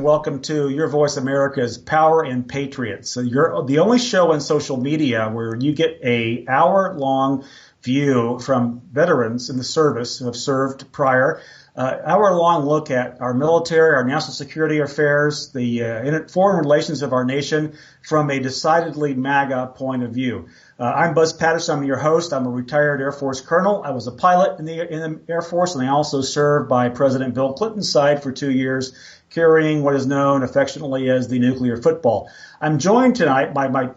welcome to Your Voice America's Power and Patriots. So you're the only show on social media where you get a hour-long view from veterans in the service who have served prior, hour-long look at our military, our national security affairs, the foreign relations of our nation from a decidedly MAGA point of view. I'm Buzz Patterson. I'm your host. I'm a retired Air Force colonel. I was a pilot in the Air Force, and I also served by President Bill Clinton's side for 2 years, carrying what is known affectionately as the nuclear football. I'm joined tonight by my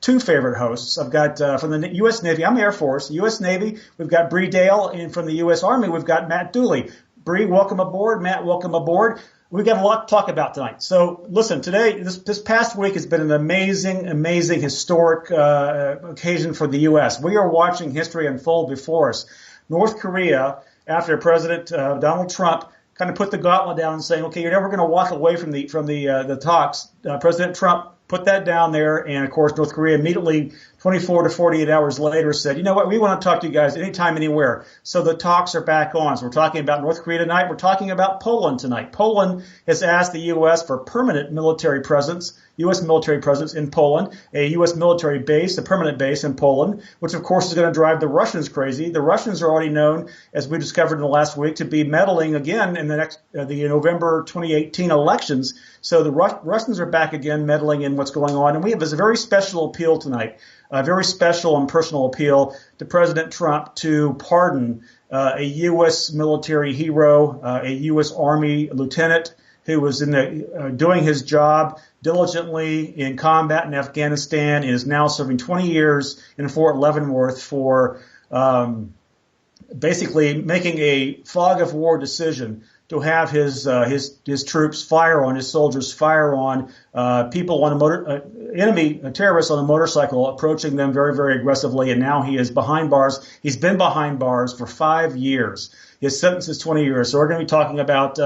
two favorite hosts. I've got from the U.S. Navy. I'm Air Force, U.S. Navy. We've got Bree Dail, and from the U.S. Army, we've got Matt Dooley. Bree, welcome aboard. Matt, welcome aboard. We've got a lot to talk about tonight. So listen, today, this past week has been an amazing, historic occasion for the U.S. We are watching history unfold before us. North Korea, after President Donald Trump kind of put the gauntlet down and saying, okay, you're never going to walk away from the talks. President Trump put that down there, and of course, North Korea immediately, 24 to 48 hours later, said, you know what, we want to talk to you guys anytime, anywhere. So the talks are back on. So we're talking about North Korea tonight. We're talking about Poland tonight. Poland has asked the U.S. for permanent military presence, U.S. military presence in Poland, a U.S. military base, a permanent base in Poland, which of course is going to drive the Russians crazy. The Russians are already known, as we discovered in the last week, to be meddling again in the November 2018 elections. So the Russians are back again meddling in what's going on. And we have a very special appeal tonight, a very special and personal appeal to President Trump to pardon a U.S. military hero, a U.S. Army lieutenant who was doing his job diligently in combat in Afghanistan and is now serving 20 years in Fort Leavenworth for basically making a fog of war decision to have his troops fire on, his soldiers fire on people on enemy terrorists on a motorcycle, approaching them very, very aggressively. And now he is behind bars. He's been behind bars for 5 years. His sentence is 20 years. So we're going to be talking about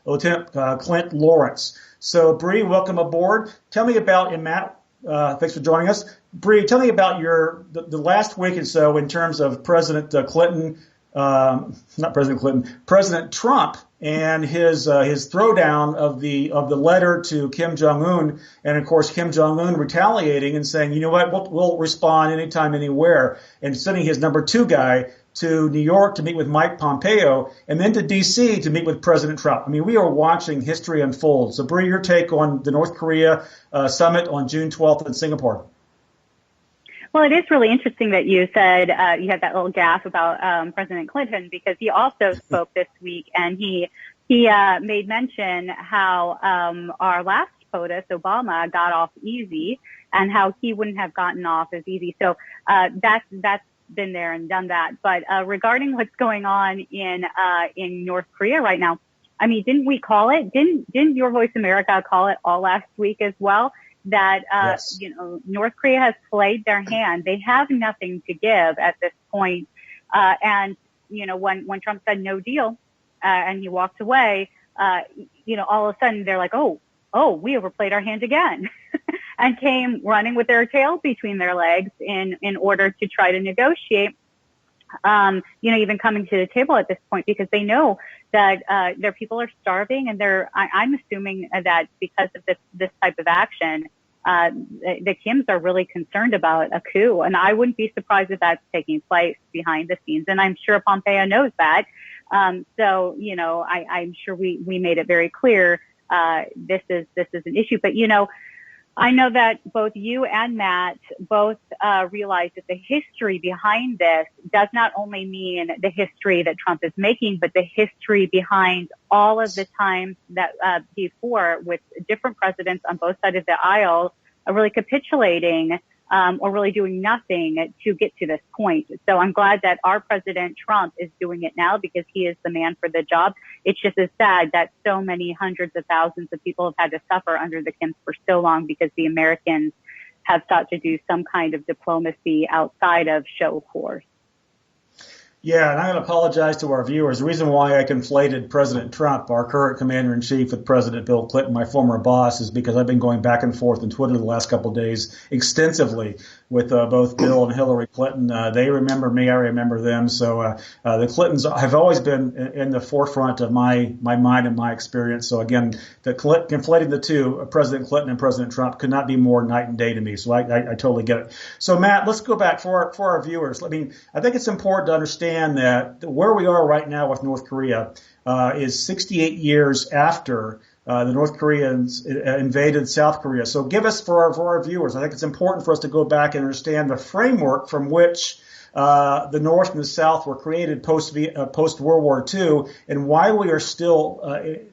Lieutenant Clint Lawrence. So Bree, welcome aboard. Tell me about, and Matt, thanks for joining us. Bree, tell me about the last week or so in terms of President Clinton. Not President Clinton, President Trump and his throwdown of the letter to Kim Jong-un, and of course Kim Jong-un retaliating and saying, you know what, we'll respond anytime, anywhere, and sending his number 2 guy to New York to meet with Mike Pompeo, and then to D.C. to meet with President Trump. I mean, we are watching history unfold. So, Bree, your take on the North Korea summit on June 12th in Singapore. Well, it is really interesting that you said you had that little gaffe about President Clinton, because he also spoke this week, and he made mention how our last POTUS, Obama, got off easy, and how he wouldn't have gotten off as easy. So that's been there and done that. But regarding what's going on in North Korea right now, I mean, didn't we call it? Didn't Your Voice America call it all last week as well? That, yes. North Korea has played their hand. They have nothing to give at this point. And, when Trump said no deal, and he walked away, all of a sudden they're like, oh, we overplayed our hand again, and came running with their tails between their legs in order to try to negotiate, even coming to the table at this point, because they know that, their people are starving, and I'm assuming that because of this type of action, the Kims are really concerned about a coup, and I wouldn't be surprised if that's taking place behind the scenes, and I'm sure Pompeo knows that. So, I'm sure we made it very clear, this is an issue, but, I know that both you and Matt both realize that the history behind this does not only mean the history that Trump is making, but the history behind all of the times that before, with different presidents on both sides of the aisle really capitulating or really doing nothing to get to this point. So I'm glad that our President Trump is doing it now, because he is the man for the job. It's just as sad that so many hundreds of thousands of people have had to suffer under the Kims for so long, because the Americans have sought to do some kind of diplomacy outside of show force. Yeah, and I'm going to apologize to our viewers. The reason why I conflated President Trump, our current commander-in-chief, with President Bill Clinton, my former boss, is because I've been going back and forth on Twitter the last couple of days extensively with both Bill and Hillary Clinton. They remember me, I remember them. So the Clintons have always been in the forefront of my mind and my experience. So again, conflating the two, President Clinton and President Trump, could not be more night and day to me. So I totally get it. So Matt, let's go back for our viewers. I mean, I think it's important to understand that where we are right now with North Korea is 68 years after the North Koreans invaded South Korea. So give us, for our viewers, I think it's important for us to go back and understand the framework from which the North and the South were created post World War II, and why we are still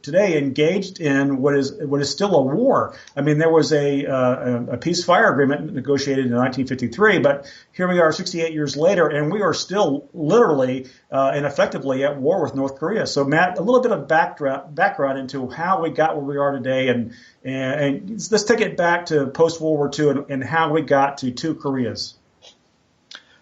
today engaged in what is still a war. I mean, there was a ceasefire agreement negotiated in 1953, but here we are 68 years later, and we are still literally and effectively at war with North Korea. So, Matt, a little bit of background into how we got where we are today, and let's take it back to post World War II and how we got to two Koreas.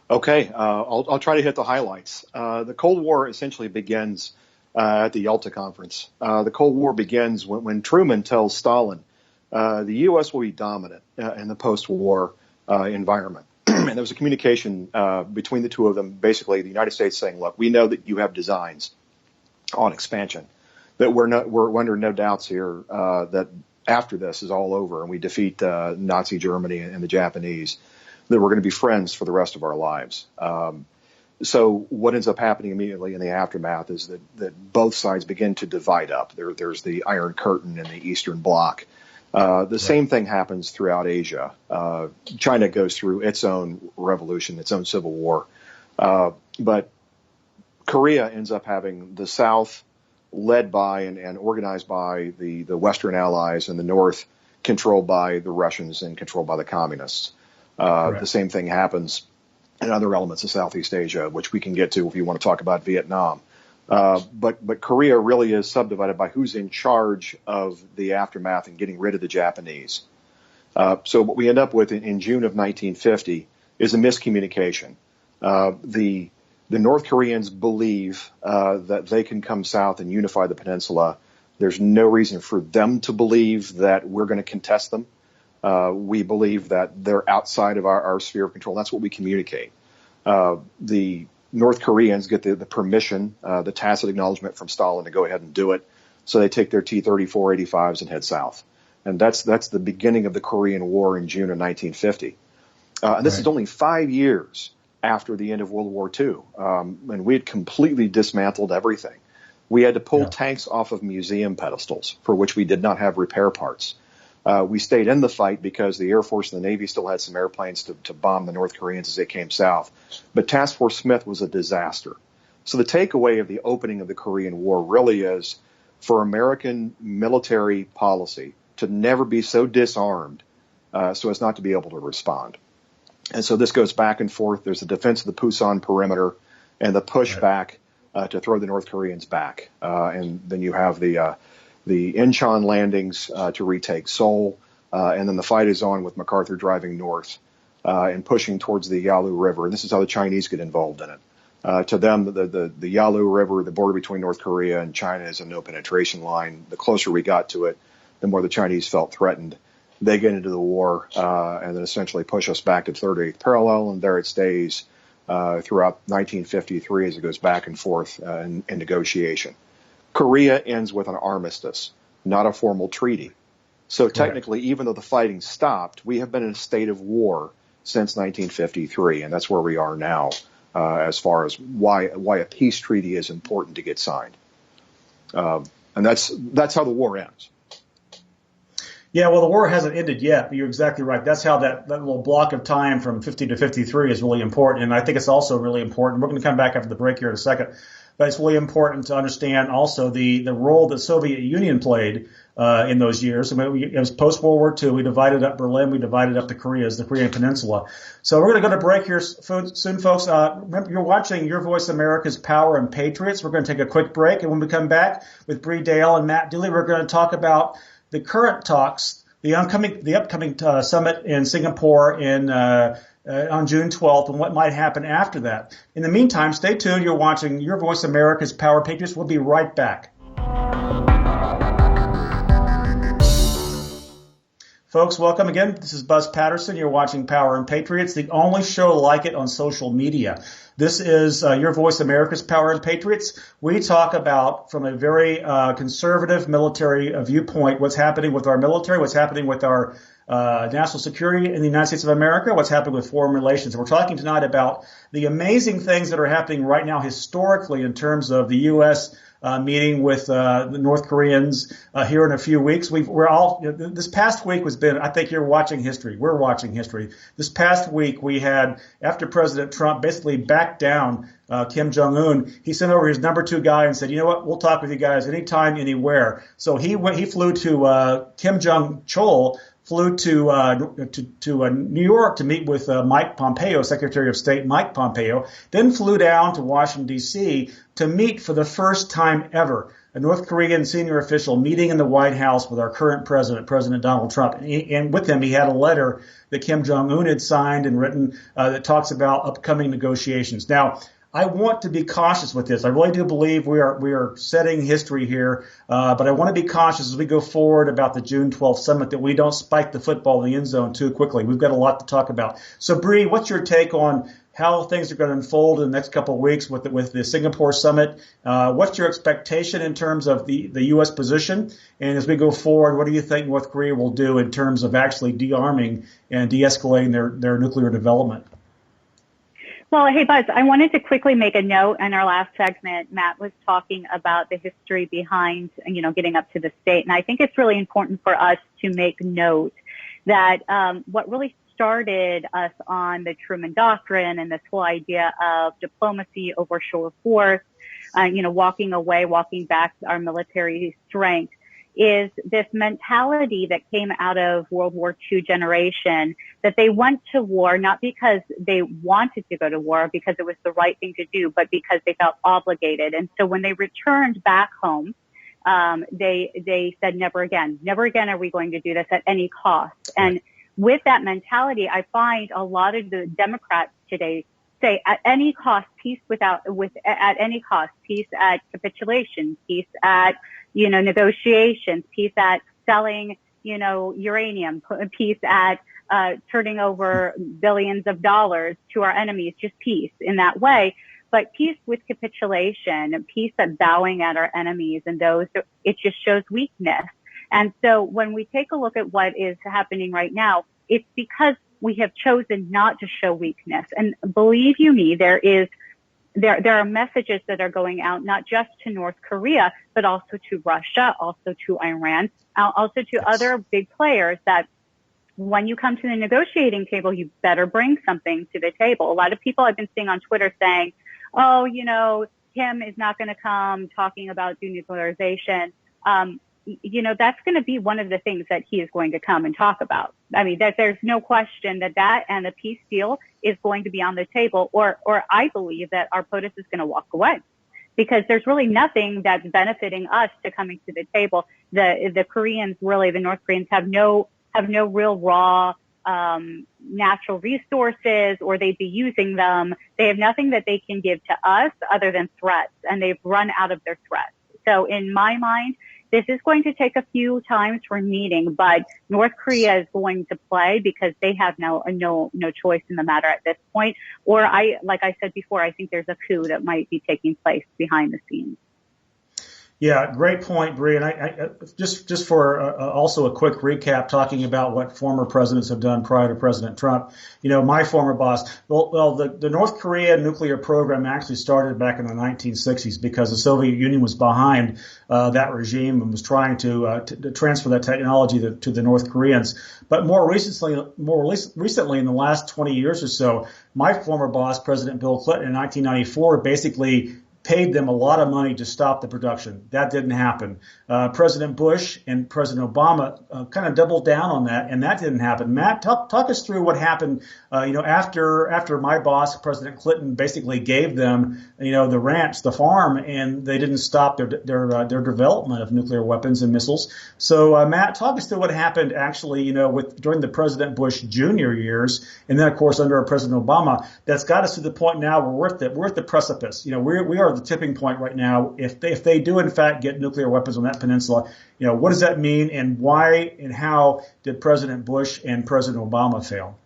Okay, I'll try to hit the highlights. The Cold War essentially begins at the Yalta Conference. The Cold War begins when Truman tells Stalin the U.S. will be dominant in the post-war environment. And there was a communication between the two of them, basically the United States saying, look, we know that you have designs on expansion, that we're under no doubts here that after this is all over and we defeat Nazi Germany and the Japanese, that we're going to be friends for the rest of our lives. So what ends up happening immediately in the aftermath is that both sides begin to divide up. There's the Iron Curtain in the Eastern Bloc. The same thing happens throughout Asia. China goes through its own revolution, its own civil war. But Korea ends up having the South led by and organized by the Western allies, and the North controlled by the Russians and controlled by the communists. The same thing happens in other elements of Southeast Asia, which we can get to if you want to talk about Vietnam. But Korea really is subdivided by who's in charge of the aftermath and getting rid of the Japanese. So what we end up with in June of 1950 is a miscommunication. The North Koreans believe that they can come south and unify the peninsula. There's no reason for them to believe that we're going to contest them. We believe that they're outside of our sphere of control. That's what we communicate. The North Koreans get the permission, the tacit acknowledgement from Stalin to go ahead and do it. So they take their T-34-85s and head south. And that's the beginning of the Korean War in June of 1950. And this is only 5 years after the end of World War II. And we had completely dismantled everything. We had to pull tanks off of museum pedestals for which we did not have repair parts. We stayed in the fight because the Air Force and the Navy still had some airplanes to bomb the North Koreans as they came south. But Task Force Smith was a disaster. So the takeaway of the opening of the Korean War really is for American military policy to never be so disarmed so as not to be able to respond. And so this goes back and forth. There's the defense of the Pusan perimeter and the pushback to throw the North Koreans back. And then you have the Incheon landings to retake Seoul, and then the fight is on with MacArthur driving north and pushing towards the Yalu River. And this is how the Chinese get involved in it. To them, the Yalu River, the border between North Korea and China, is a no-penetration line. The closer we got to it, the more the Chinese felt threatened. They get into the war and then essentially push us back to 38th parallel, and there it stays throughout 1953 as it goes back and forth in negotiation. Korea ends with an armistice, not a formal treaty. So technically, even though the fighting stopped, we have been in a state of war since 1953, and that's where we are now as far as why a peace treaty is important to get signed. And that's how the war ends. Yeah, well, the war hasn't ended yet, but you're exactly right. That's how that little block of time from 50 to 53 is really important. And I think it's also really important. We're going to come back after the break here in a second. But it's really important to understand also the role the Soviet Union played in those years. I mean, it was post-World War II. We divided up Berlin. We divided up the Koreas, the Korean Peninsula. So we're going to go to break here soon, folks. Remember, you're watching Your Voice America's Power and Patriots. We're going to take a quick break. And when we come back with Bree, Dail, and Matt Dooley, we're going to talk about the current talks, the upcoming summit in Singapore on June 12th, and what might happen after that. In the meantime, stay tuned. You're watching Your Voice America's Power Patriots. We'll be right back. Folks, welcome again. This is Buzz Patterson. You're watching Power and Patriots, the only show like it on social media. This is your voice, America's Power and Patriots. We talk about, from a very conservative military viewpoint, what's happening with our military, what's happening with our national security in the United States of America, what's happening with foreign relations. We're talking tonight about the amazing things that are happening right now historically in terms of the U.S. Meeting with the North Koreans here in a few weeks. This past week I think you're watching history. We're watching history. This past week we had, after President Trump basically backed down Kim Jong-un, he sent over his number 2 guy and said, you know what, we'll talk with you guys anytime, anywhere. So he flew to Kim Jong-chol, flew to New York to meet with Mike Pompeo, Secretary of State Mike Pompeo, then flew down to Washington, D.C. to meet for the first time ever a North Korean senior official meeting in the White House with our current president, President Donald Trump. And with him, he had a letter that Kim Jong-un had signed and written that talks about upcoming negotiations. Now, I want to be cautious with this. I really do believe we are setting history here, but I want to be cautious as we go forward about the June 12th summit that we don't spike the football in the end zone too quickly. We've got a lot to talk about. So, Bree, what's your take on how things are going to unfold in the next couple of weeks with the Singapore summit? What's your expectation in terms of the U.S. position? And as we go forward, what do you think North Korea will do in terms of actually de-arming and de-escalating their nuclear development? Well, hey, Buzz, I wanted to quickly make a note. In our last segment, Matt was talking about the history behind, getting up to the state. And I think it's really important for us to make note that what really started us on the Truman Doctrine and this whole idea of diplomacy over show of force, walking back our military strength, is this mentality that came out of World War II generation, that they went to war not because they wanted to go to war, because it was the right thing to do, but because they felt obligated. And so when they returned back home, they said, never again are we going to do this at any cost. And with that mentality, I find a lot of the Democrats today say at any cost, peace at any cost, peace at capitulation, peace at negotiations, peace at selling, uranium, peace at turning over billions of dollars to our enemies, just peace in that way. But peace with capitulation, peace at bowing at our enemies and those, it just shows weakness. And so when we take a look at what is happening right now, it's because we have chosen not to show weakness. And believe you me, there are messages that are going out, not just to North Korea, but also to Russia, also to Iran, also to other big players, that when you come to the negotiating table, you better bring something to the table. A lot of people I've been seeing on Twitter saying, Kim is not going to come talking about denuclearization. That's going to be one of the things that he is going to come and talk about. I mean, there's no question that and the peace deal is going to be on the table, or I believe that our POTUS is going to walk away, because there's really nothing that's benefiting us to coming to the table. The Koreans, really, the North Koreans have no real raw natural resources, or they'd be using them. They have nothing that they can give to us other than threats, and they've run out of their threats. So in my mind, this is going to take a few times for meeting, but North Korea is going to play because they have no choice in the matter at this point. Or like I said before, I think there's a coup that might be taking place behind the scenes. Yeah, great point, Bree. And I just for also a quick recap, talking about what former presidents have done prior to President Trump. My former boss. Well, the North Korea nuclear program actually started back in the 1960s because the Soviet Union was behind that regime and was trying to transfer that technology to the North Koreans. But more recently, in the last 20 years or so, my former boss, President Bill Clinton, in 1994, basically paid them a lot of money to stop the production. That didn't happen. President Bush and President Obama kind of doubled down on that, and that didn't happen. Matt, talk us through what happened. After my boss, President Clinton, basically gave them, the ranch, the farm, and they didn't stop their development of nuclear weapons and missiles. So, Matt, talk us through what happened actually, during the President Bush Jr. years, and then of course under President Obama. That's got us to the point now where we're at the precipice. We are of the tipping point right now. If they do in fact get nuclear weapons on that peninsula, what does that mean, and why and how did President Bush and President Obama fail?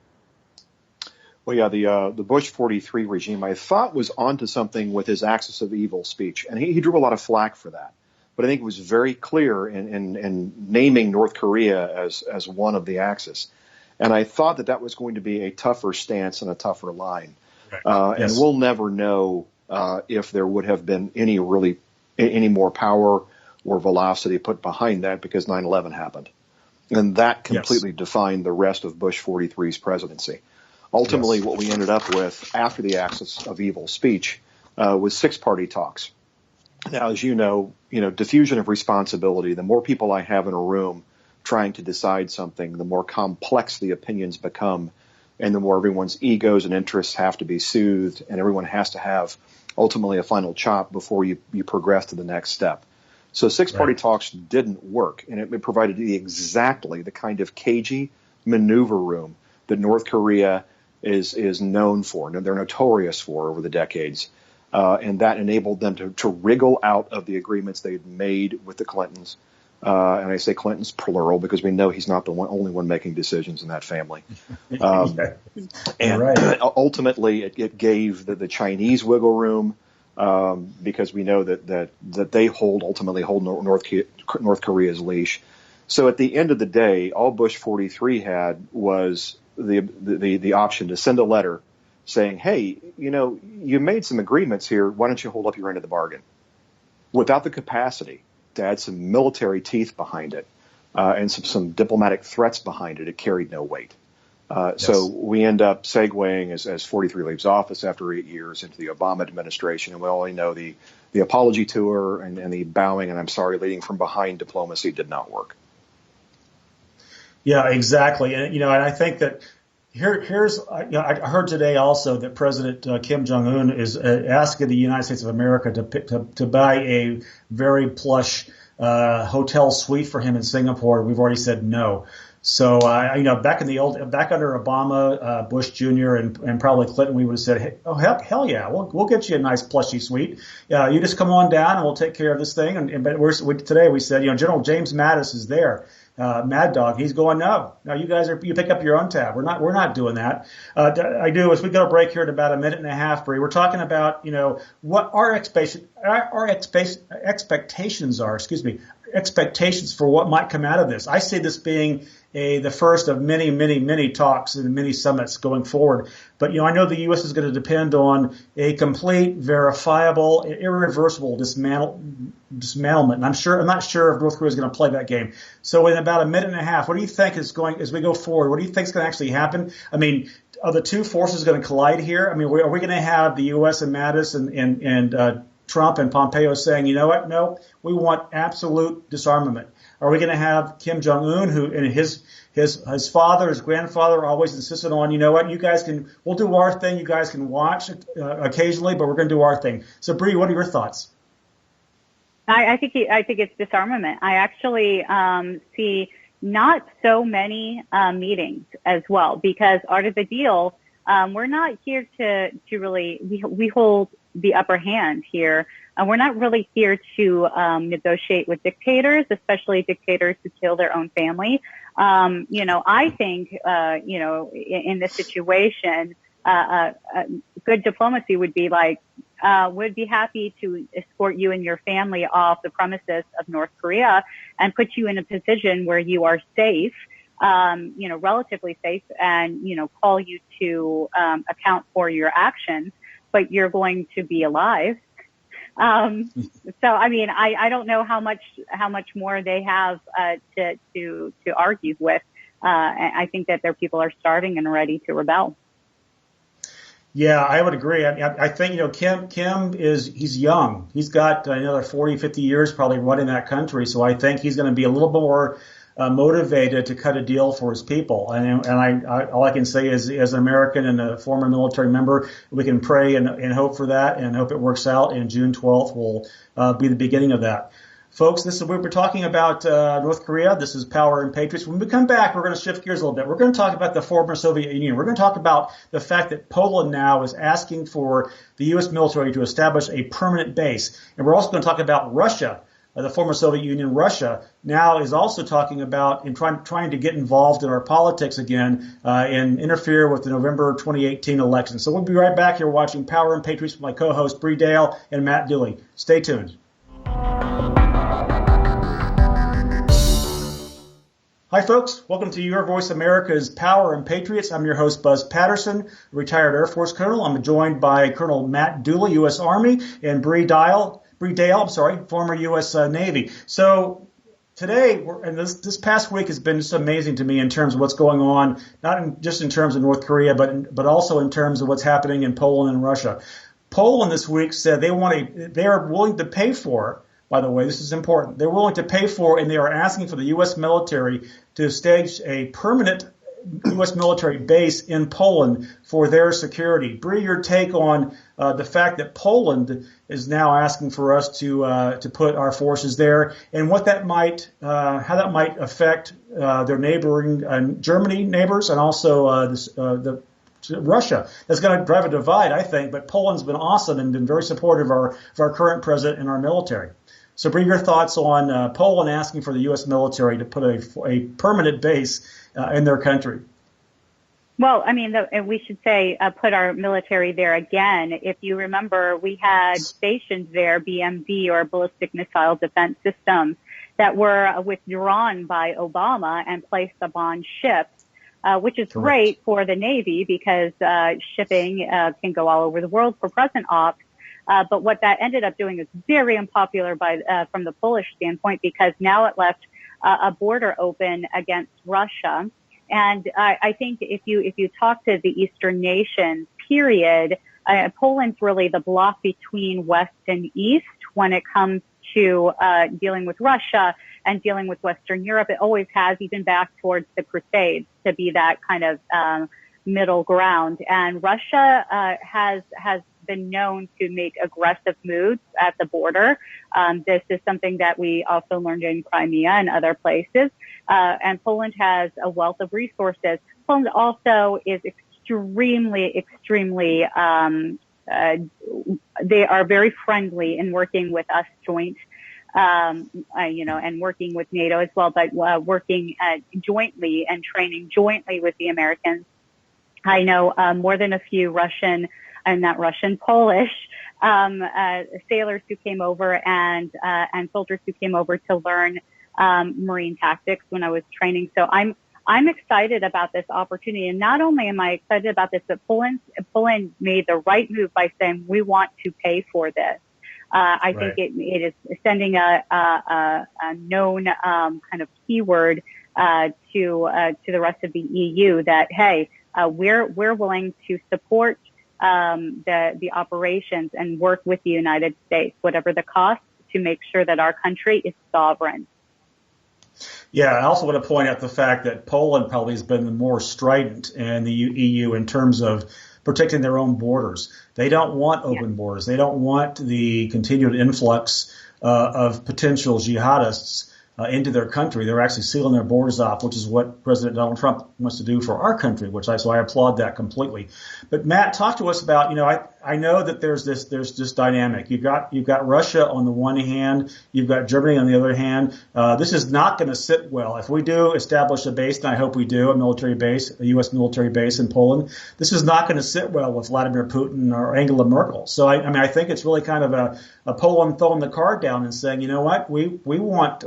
Well, yeah, the Bush 43 regime, I thought, was onto something with his axis of evil speech, and he drew a lot of flack for that. But I think it was very clear in naming North Korea as one of the axis. And I thought that was going to be a tougher stance and a tougher line. Right. Yes. And we'll never know if there would have been any more power or velocity put behind that, because 9/11 happened. And that completely defined the rest of Bush 43's presidency. Ultimately, what we ended up with after the axis of evil speech was 6-party talks. Now, as you know, diffusion of responsibility, the more people I have in a room trying to decide something, the more complex the opinions become, and the more everyone's egos and interests have to be soothed, and everyone has to have ultimately a final chop before you progress to the next step. So 6-party talks didn't work, and it provided exactly the kind of cagey maneuver room that North Korea is known for, and they're notorious for over the decades. And that enabled them to wriggle out of the agreements they'd made with the Clintons. And I say Clintons plural because we know he's not the only one making decisions in that family. And ultimately, it gave the Chinese wiggle room because we know that they ultimately hold North Korea's leash. So at the end of the day, all Bush 43 had was the option to send a letter saying, hey, you made some agreements here. Why don't you hold up your end of the bargain? Without the capacity to add some military teeth behind it and some diplomatic threats behind it, it carried no weight. So we end up segueing as 43 leaves office after 8 years into the Obama administration. And we only know the apology tour and the bowing and I'm sorry leading from behind diplomacy did not work. Yeah, exactly. And, and I think that here's I heard today also that President Kim Jong-un is asking the United States of America to buy a very plush hotel suite for him in Singapore. We've already said no. So, back under Obama, Bush Jr. and probably Clinton, we would have said, hey, oh, hell yeah, we'll get you a nice plushy suite. You just come on down and we'll take care of this thing. But today we said, General James Mattis is there. Mad Dog, he's going, no, you guys you pick up your own tab. We're not doing that. As we go to break here in about a minute and a half, Bree, we're talking about, what our expectations are, expectations for what might come out of this. I see this being the first of many, many, many talks and many summits going forward. But, I know the U.S. is going to depend on a complete, verifiable, irreversible dismantlement. And I'm not sure if North Korea is going to play that game. So in about a minute and a half, what do you think is going, as we go forward, what do you think is going to actually happen? I mean, are the two forces going to collide here? I mean, are we going to have the U.S. and Mattis and Trump and Pompeo saying, you know what? No, we want absolute disarmament. Are we going to have Kim Jong-un, who and his father, his grandfather always insisted on, you know what, we'll do our thing. You guys can watch occasionally, but we're going to do our thing. So, Bree, what are your thoughts? I think it's disarmament. I actually see not so many meetings as well, because Art of the Deal, we're not here to really we hold the upper hand here. We're not really here to negotiate with dictators, especially dictators who kill their own family. I think, in this situation, good diplomacy would be like, would be happy to escort you and your family off the premises of North Korea and put you in a position where you are safe, relatively safe, and, call you to account for your actions, but you're going to be alive. So, I mean, I don't know how much more they have to argue with. I think that their people are starving and ready to rebel. Yeah, I would agree. I think, Kim he's young. He's got another 40, 50 years probably running that country. So I think he's going to be a little more motivated to cut a deal for his people. And all I can say is, as an American and a former military member, we can pray and hope for that and hope it works out. And June 12th will be the beginning of that. Folks, we're talking about North Korea. This is Power and Patriots. When we come back, we're going to shift gears a little bit. We're going to talk about the former Soviet Union. We're going to talk about the fact that Poland now is asking for the U.S. military to establish a permanent base. And we're also going to talk about Russia. The former Soviet Union, Russia, now is also talking about and trying to get involved in our politics again and interfere with the November 2018 election. So we'll be right back here watching Power and Patriots with my co-hosts Bree Dail and Matt Dooley. Stay tuned. Hi, folks. Welcome to Your Voice America's Power and Patriots. I'm your host, Buzz Patterson, retired Air Force Colonel. I'm joined by Colonel Matt Dooley, U.S. Army, and Bree Dail, former U.S. Navy. So today, and this past week has been just amazing to me in terms of what's going on, not just in terms of North Korea, but also in terms of what's happening in Poland and Russia. Poland this week said they are willing to pay for. By the way, this is important. They're willing to pay for, and they are asking for the U.S. military to stage a permanent U.S. military base in Poland for their security. Bree, your take on the fact that Poland is now asking for us to put our forces there, and what that might, how that might affect their neighboring Germany neighbors, and also Russia. That's going to drive a divide, I think. But Poland's been awesome and been very supportive of our current president and our military. So, Bree, your thoughts on Poland asking for the U.S. military to put a permanent base in their country? Well, I mean, we should say put our military there again. If you remember, we had stations there, BMD or ballistic missile defense systems, that were withdrawn by Obama and placed upon ships, which is great for the Navy because shipping can go all over the world for present ops. But what that ended up doing is very unpopular from the Polish standpoint, because now it left a border open against Russia. And I think if you talk to the Eastern nations, period, Poland's really the block between West and East when it comes to dealing with Russia and dealing with Western Europe. It always has, even back towards the Crusades, to be that kind of middle ground. And Russia has been known to make aggressive moves at the border. This is something that we also learned in Crimea and other places. And Poland has a wealth of resources. Poland also is extremely, they are very friendly in working with us joint, and working with NATO as well, but working jointly and training jointly with the Americans. I know more than a few Polish sailors who came over and soldiers who came over to learn marine tactics when I was training. So I'm excited about this opportunity, and not only am I excited about this, but Poland made the right move by saying we want to pay for this. I think it is sending a known kind of keyword to the rest of the EU that, hey, we're willing to support the operations and work with the United States, whatever the cost, to make sure that our country is sovereign. Yeah, I also want to point out the fact that Poland probably has been more strident in the EU in terms of protecting their own borders. They don't want open borders. They don't want the continued influx of potential jihadists into their country. They're actually sealing their borders off, which is what President Donald Trump wants to do for our country, so I applaud that completely. But Matt, talk to us about, I know that there's this dynamic. You've got Russia on the one hand, you've got Germany on the other hand. This is not going to sit well. If we do establish a base, and I hope we do, a military base, a U.S. military base in Poland, this is not going to sit well with Vladimir Putin or Angela Merkel. So I think it's really kind of a Poland throwing the card down and saying, you know what, we want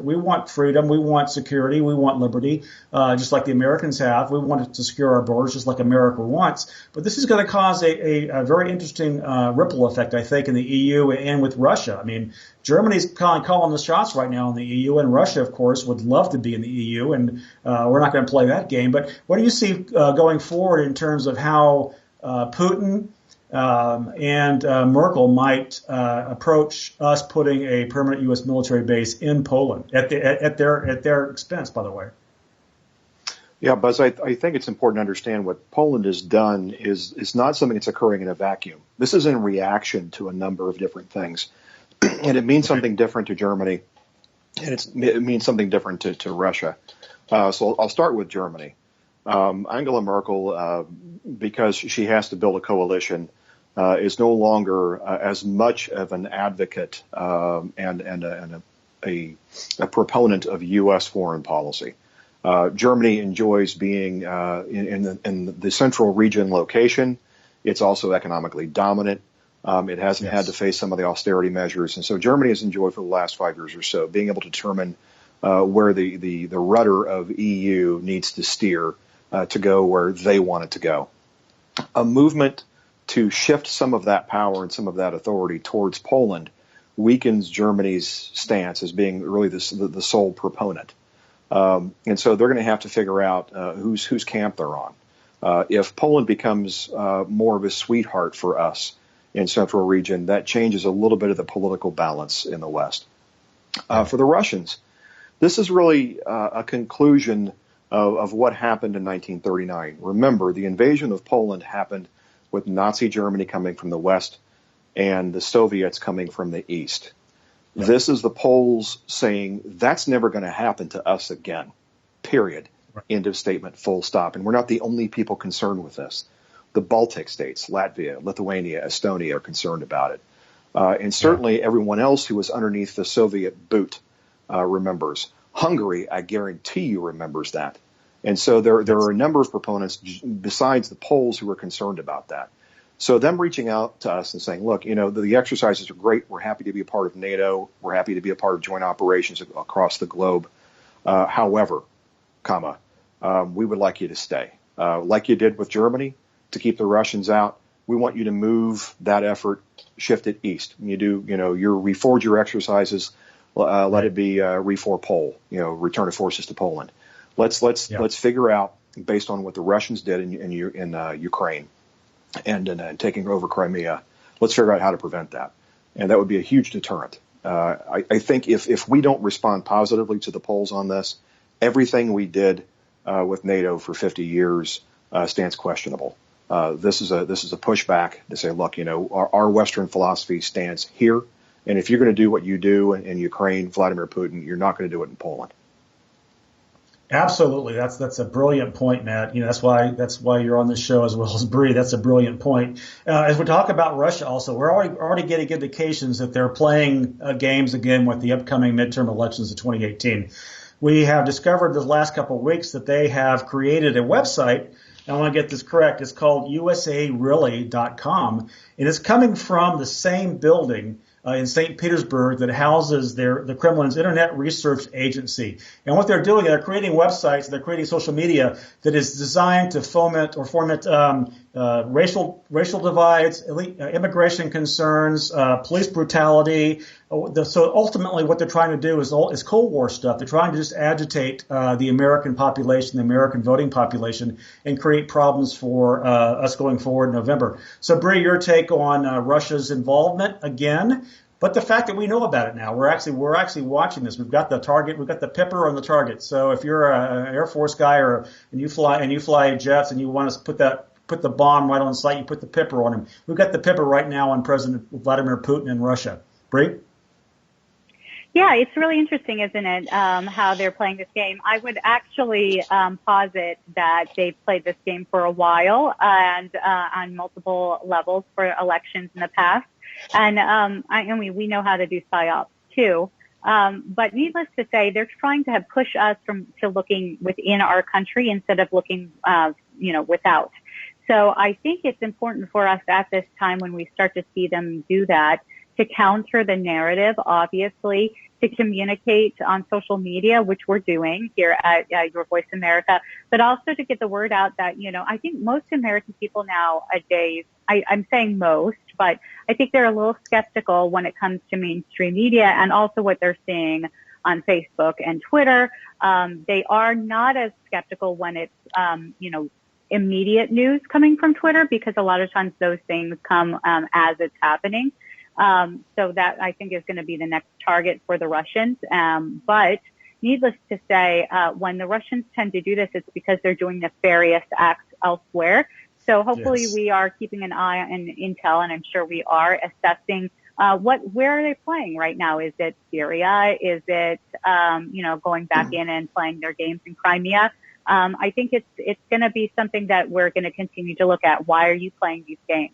freedom, we want security, we want liberty, just like the Americans have. We want to secure our borders just like America wants. But this is going to cause a very interesting ripple effect, I think, in the EU and with Russia. I mean, Germany's calling the shots right now in the EU, and Russia, of course, would love to be in the EU, and we're not going to play that game. But what do you see going forward in terms of how Putin and Merkel might approach us putting a permanent U.S. military base in Poland at their expense, by the way? Yeah, Buzz, I think it's important to understand what Poland has done is not something that's occurring in a vacuum. This is in reaction to a number of different things, and it means something different to Germany and it means something different to Russia. So I'll start with Germany. Angela Merkel, because she has to build a coalition, is no longer as much of an advocate and a proponent of U.S. foreign policy. Germany enjoys being in the central region location. It's also economically dominant. It hasn't had to face some of the austerity measures. And so Germany has enjoyed for the last 5 years or so being able to determine where the rudder of EU needs to steer to go where they want it to go. A movement to shift some of that power and some of that authority towards Poland weakens Germany's stance as being really the sole proponent. And so they're going to have to figure out whose camp they're on. If Poland becomes more of a sweetheart for us in Central region, that changes a little bit of the political balance in the West. For the Russians, this is really a conclusion of what happened in 1939. Remember, the invasion of Poland happened with Nazi Germany coming from the West and the Soviets coming from the East. Yeah. This is the Poles saying that's never going to happen to us again, period. Right. End of statement, full stop. And we're not the only people concerned with this. The Baltic states, Latvia, Lithuania, Estonia are concerned about it. And certainly everyone else who was underneath the Soviet boot remembers. Hungary, I guarantee you, remembers that. And so there are a number of proponents besides the Poles who are concerned about that. So them reaching out to us and saying, look, the exercises are great. We're happy to be a part of NATO. We're happy to be a part of joint operations across the globe. However, we would like you to stay. Like you did with Germany to keep the Russians out. We want you to move that effort, shift it east. You do, your reforge your exercises. Let it be reform Pole, return of forces to Poland. Let's figure out, based on what the Russians did in Ukraine and taking over Crimea, let's figure out how to prevent that. And that would be a huge deterrent. I think if we don't respond positively to the Poles on this, everything we did with NATO for 50 years stands questionable. This is a pushback to say, look, our Western philosophy stands here. And if you're going to do what you do in Ukraine, Vladimir Putin, you're not going to do it in Poland. Absolutely. That's a brilliant point, Matt. That's why you're on this show as well as Bree. That's a brilliant point. As we talk about Russia also, we're already getting indications that they're playing games again with the upcoming midterm elections of 2018. We have discovered the last couple of weeks that they have created a website. I want to get this correct. It's called usareally.com, and it's coming from the same building in St. Petersburg that houses the Kremlin's Internet Research Agency. And what they're doing, they're creating websites, they're creating social media that is designed to foment racial divides, immigration concerns, police brutality. So ultimately what they're trying to do is Cold War stuff. They're trying to just agitate the American population, the American voting population, and create problems for us going forward in November. So, Bree, your take on Russia's involvement again, but the fact that we know about it now. We're actually watching this. We've got the target. We've got the pipper on the target. So if you're an Air Force guy and you fly jets and you want to put the bomb right on site, you put the pipper on him. We've got the pipper right now on President Vladimir Putin in Russia. Bree? Yeah, it's really interesting, isn't it, how they're playing this game. I would actually posit that they've played this game for a while and on multiple levels for elections in the past. And we know how to do psyops too. But needless to say, they're trying to push us to looking within our country instead of looking, without. So I think it's important for us at this time when we start to see them do that to counter the narrative, obviously, to communicate on social media, which we're doing here at Your Voice America, but also to get the word out that, I think most American people nowadays, I'm saying most, but I think they're a little skeptical when it comes to mainstream media and also what they're seeing on Facebook and Twitter. They are not as skeptical when it's, immediate news coming from Twitter, because a lot of times those things come as it's happening. So that I think is going to be the next target for the Russians. But needless to say, when the Russians tend to do this, it's because they're doing nefarious acts elsewhere. So hopefully we are keeping an eye on intel, and I'm sure we are assessing Where are they playing right now? Is it Syria? Is it, going back in and playing their games in Crimea? I think it's going to be something that we're going to continue to look at. Why are you playing these games?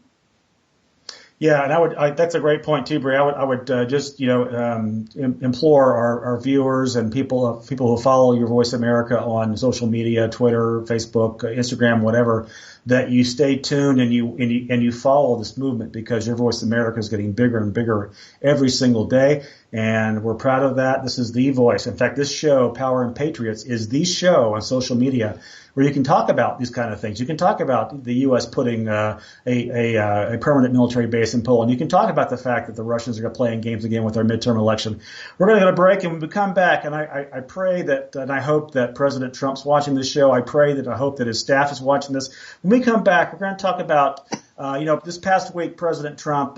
Yeah, and that's a great point too, Bree. I would just implore our viewers and people who follow Your Voice America on social media, Twitter, Facebook, Instagram, whatever, that you stay tuned and you follow this movement, because Your Voice America is getting bigger and bigger every single day, and we're proud of that. This is the voice. In fact, this show, Power and Patriots, is the show on social media where you can talk about these kind of things. You can talk about the U.S. putting a permanent military base in Poland. You can talk about the fact that the Russians are going to play games again with our midterm election. We're going to go to break, and when we come back, and I pray that, and I hope that President Trump's watching this show. I hope that his staff is watching this. When we come back, we're going to talk about, this past week, President Trump,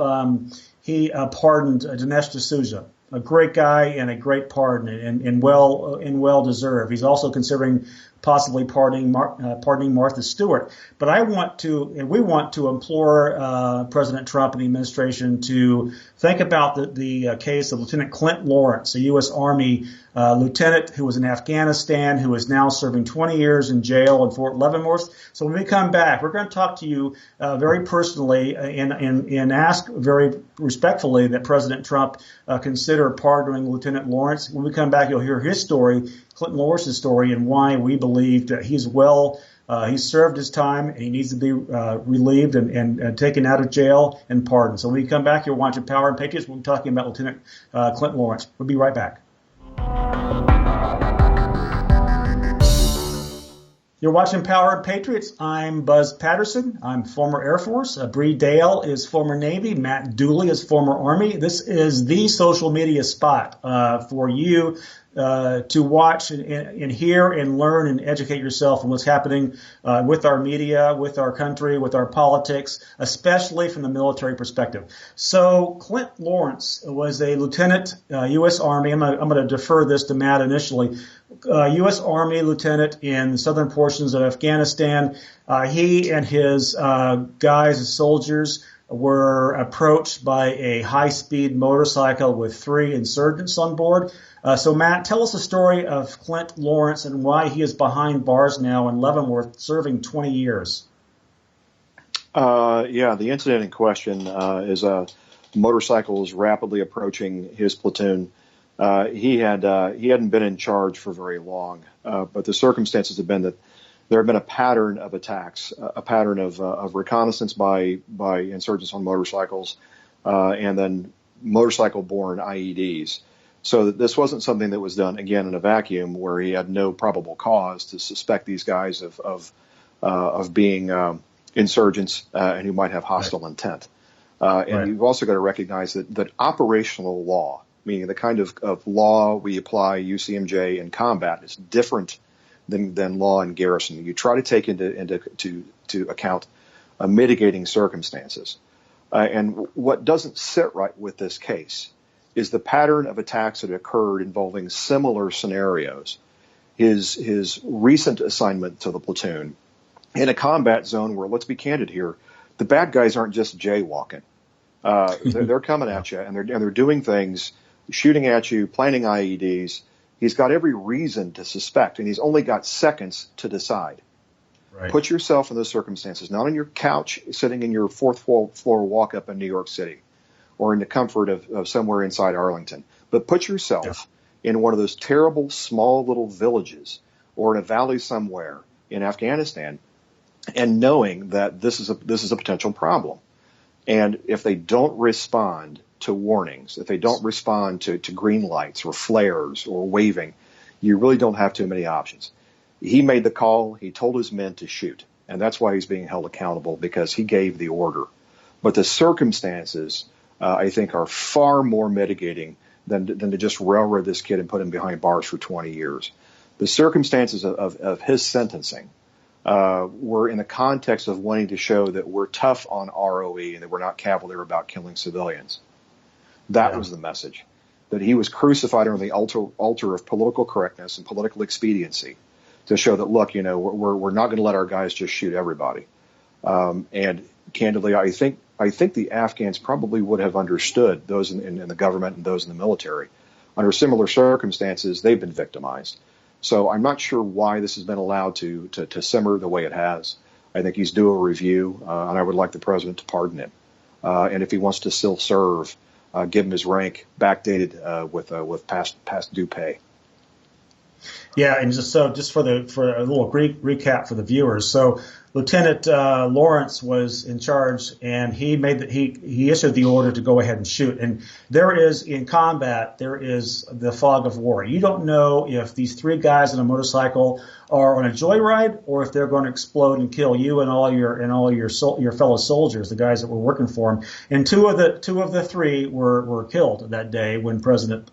he pardoned Dinesh D'Souza, a great guy and a great pardon, and well deserved. He's also considering possibly pardoning Martha Stewart. But we want to implore President Trump and the administration to think about the case of Lieutenant Clint Lawrence, a U.S. Army lieutenant who was in Afghanistan, who is now serving 20 years in jail in Fort Leavenworth. So when we come back, we're going to talk to you very personally and ask very respectfully that President Trump consider pardoning Lieutenant Lawrence. When we come back, you'll hear his story, Clinton Lawrence's story, and why we believe that he's served his time and he needs to be relieved and taken out of jail and pardoned. So when we come back, you're watching Power and Patriots. We'll be talking about Lieutenant Clinton Lawrence. We'll be right back. You're watching Power and Patriots. I'm Buzz Patterson. I'm former Air Force. Bree Dail is former Navy. Matt Dooley is former Army. This is the social media spot for you to watch and hear and learn and educate yourself on what's happening with our media, with our country, with our politics, especially from the military perspective. So Clint Lawrence was a lieutenant, U.S. Army. I'm going to defer this to Matt initially. U.S. Army lieutenant in the southern portions of Afghanistan. He and his guys and soldiers were approached by a high-speed motorcycle with 3 insurgents on board. So, Matt, tell us the story of Clint Lawrence and why he is behind bars now in Leavenworth, serving 20 years. The incident in question is a motorcycle was rapidly approaching his platoon. He hadn't been in charge for very long, but the circumstances have been that there have been a pattern of attacks, a pattern of reconnaissance by insurgents on motorcycles, and then motorcycle-borne IEDs. So this wasn't something that was done, again, in a vacuum where he had no probable cause to suspect these guys of being insurgents and who might have hostile intent. And you've also got to recognize that operational law, meaning the kind of law we apply UCMJ in combat, is different than law in garrison. You try to take into account mitigating circumstances. And what doesn't sit right with this case is the pattern of attacks that occurred involving similar scenarios. His recent assignment to the platoon in a combat zone where, let's be candid here, the bad guys aren't just jaywalking. They're coming at you and they're doing things, shooting at you, planting IEDs. He's got every reason to suspect, and he's only got seconds to decide. Right. Put yourself in those circumstances, not on your couch sitting in your 4th floor walk-up in New York City or in the comfort of somewhere inside Arlington, but put yourself in one of those terrible small little villages or in a valley somewhere in Afghanistan, and knowing that this is a potential problem. And if they don't respond to warnings, if they don't respond to green lights or flares or waving, you really don't have too many options. He made the call. He told his men to shoot, and that's why he's being held accountable, because he gave the order. But the circumstances, I think, are far more mitigating than to just railroad this kid and put him behind bars for 20 years. The circumstances of his sentencing were in the context of wanting to show that we're tough on ROE and that we're not cavalier about killing civilians. That was the message, that he was crucified on the altar of political correctness and political expediency to show that, look, we're not going to let our guys just shoot everybody. And candidly, I think the Afghans probably would have understood, those in the government and those in the military. Under similar circumstances, they've been victimized. So I'm not sure why this has been allowed to simmer the way it has. I think he's due a review, and I would like the president to pardon him. And if he wants to still serve, give him his rank backdated with past due pay. Yeah, and just for a little recap for the viewers. So Lieutenant Lawrence was in charge, and he issued the order to go ahead and shoot. And in combat, there is the fog of war. You don't know if these three guys on a motorcycle are on a joyride or if they're going to explode and kill you and all your fellow soldiers, the guys that were working for him. And two of the three were killed that day when Lieutenant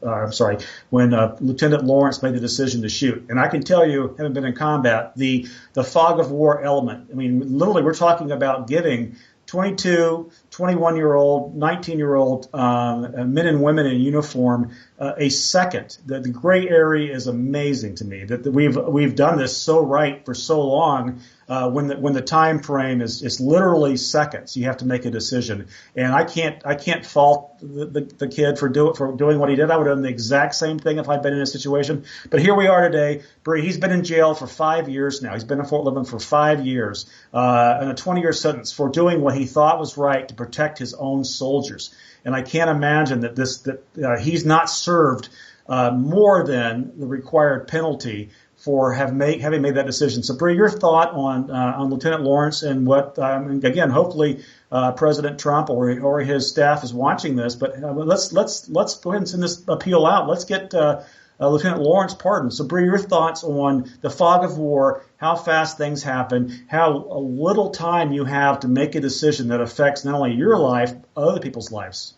Lawrence made the decision to shoot. And I can tell you, having been in combat, the fog of war element. I mean, literally, we're talking about giving 22, 21-year-old, 19-year-old men and women in uniform a second. The gray area is amazing to me that we've done this so right for so long. When the time frame is literally seconds, you have to make a decision. And I can't fault the kid for doing what he did. I would have done the exact same thing if I'd been in a situation. But here we are today. Bree, he's been in jail for 5 years now. He's been in Fort Lebanon for 5 years, and a 20-year sentence for doing what he thought was right to protect his own soldiers. And I can't imagine that he's not served more than the required penalty for having made that decision. So, Bree, your thought on Lieutenant Lawrence and what, again, hopefully President Trump or his staff is watching this. But let's go ahead and send this appeal out. Let's get Lieutenant Lawrence pardoned. So, Bree, your thoughts on the fog of war, how fast things happen, how little time you have to make a decision that affects not only your life, but other people's lives.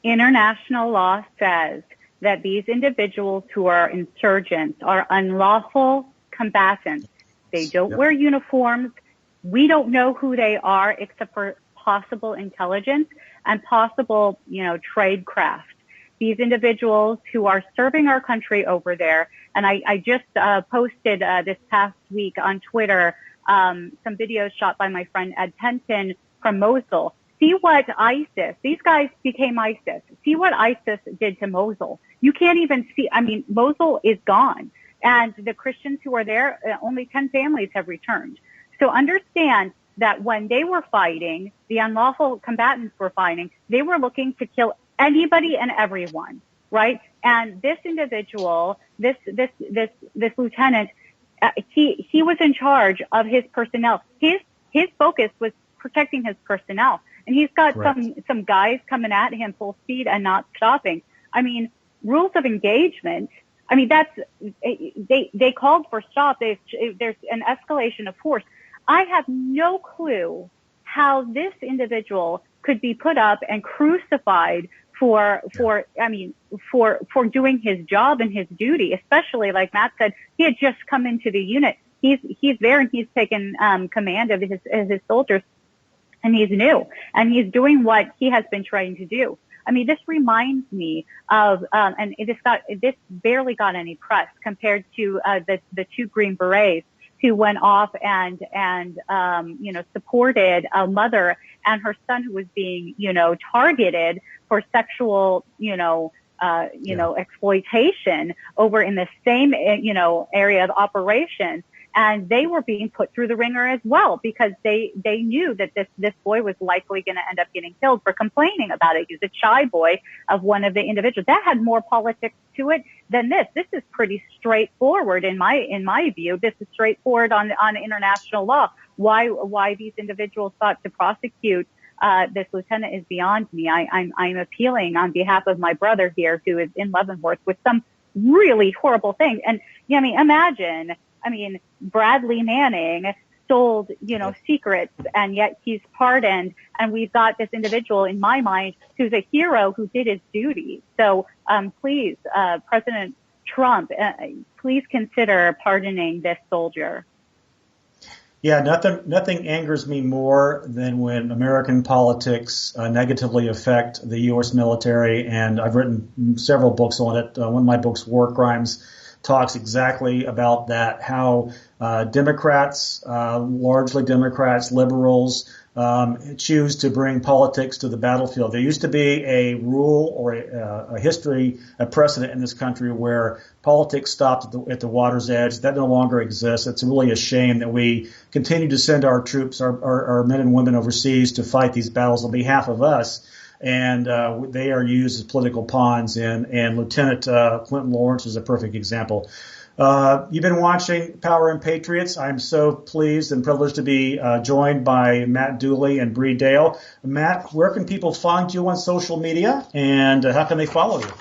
International law says that these individuals who are insurgents are unlawful combatants. They don't wear uniforms. We don't know who they are except for possible intelligence and possible, trade craft. These individuals who are serving our country over there, and I just posted this past week on Twitter some videos shot by my friend Ed Penton from Mosul. See what these guys became ISIS. See what ISIS did to Mosul. You can't even see, Mosul is gone. And the Christians who are there, only 10 families have returned. So understand that when they were fighting, the unlawful combatants were fighting, they were looking to kill anybody and everyone, right? And this individual, this lieutenant, he was in charge of his personnel. His focus was protecting his personnel. And he's got some guys coming at him full speed and not stopping. Rules of engagement. They called for stop. There's an escalation of force. I have no clue how this individual could be put up and crucified for doing his job and his duty, especially like Matt said, he had just come into the unit. He's there and he's taken command of his soldiers. And he's new, and he's doing what he has been trying to do. This reminds me of, and this barely got any press compared to the two Green Berets who went off and supported a mother and her son who was being, targeted for sexual, exploitation over in the same, area of operation. And they were being put through the ringer as well because they knew that this boy was likely going to end up getting killed for complaining about it. He was a shy boy of one of the individuals. That had more politics to it than this. This is pretty straightforward in my view. This is straightforward on international law. Why these individuals sought to prosecute this lieutenant is beyond me. I'm appealing on behalf of my brother here who is in Leavenworth with some really horrible thing. And imagine. Bradley Manning sold, secrets, and yet he's pardoned. And we've got this individual in my mind who's a hero who did his duty. So, please, President Trump, please consider pardoning this soldier. Yeah, nothing angers me more than when American politics negatively affect the U.S. military, and I've written several books on it. One of my books, War Crimes, talks exactly about that, how Democrats, largely Democrats, liberals, choose to bring politics to the battlefield. There used to be a rule or a history, a precedent in this country where politics stopped at the water's edge. That no longer exists. It's really a shame that we continue to send our troops, our men and women overseas to fight these battles on behalf of us. And they are used as political pawns, and Lieutenant Clinton Lawrence is a perfect example. You've been watching Power and Patriots. I'm so pleased and privileged to be joined by Matt Dooley and Bree A. Matt, where can people find you on social media, and how can they follow you?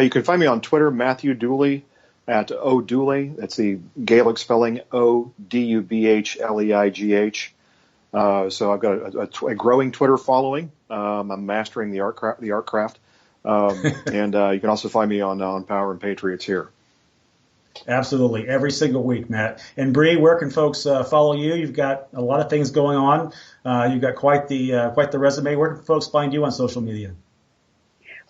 You can find me on Twitter, Matthew Dooley, at O'Dooley. That's the Gaelic spelling, Odubhleigh. So I've got a growing Twitter following. I'm mastering the art craft. And you can also find me on Power and Patriots here. Absolutely, every single week, Matt. And Bree, where can folks follow you? You've got a lot of things going on. You've got quite the resume. Where can folks find you on social media?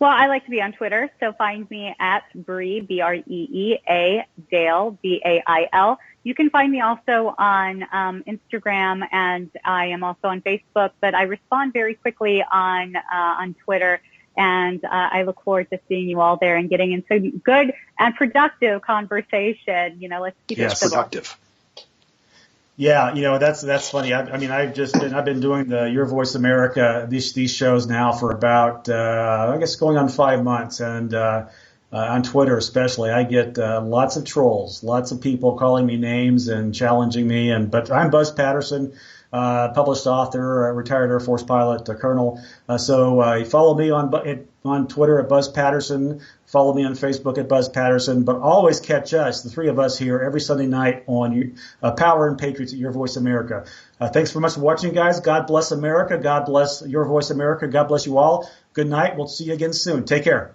Well, I like to be on Twitter, so find me at Bree, B-R-E-E-A, Dail, D-A-I-L. You can find me also on Instagram, and I am also on Facebook, but I respond very quickly on Twitter, and I look forward to seeing you all there and getting into good and productive conversation. Let's keep it civil. Productive. Yeah, that's funny. I've been doing the Your Voice America, these shows now for about, I guess going on 5 months. And, on Twitter especially, I get, lots of trolls, lots of people calling me names and challenging me. But I'm Buzz Patterson, published author, retired Air Force pilot, colonel. So follow me on Twitter at Buzz Patterson. Follow me on Facebook at Buzz Patterson. But always catch us, the three of us here, every Sunday night on Power and Patriots at Your Voice America. Thanks very much for watching, guys. God bless America. God bless Your Voice America. God bless you all. Good night. We'll see you again soon. Take care.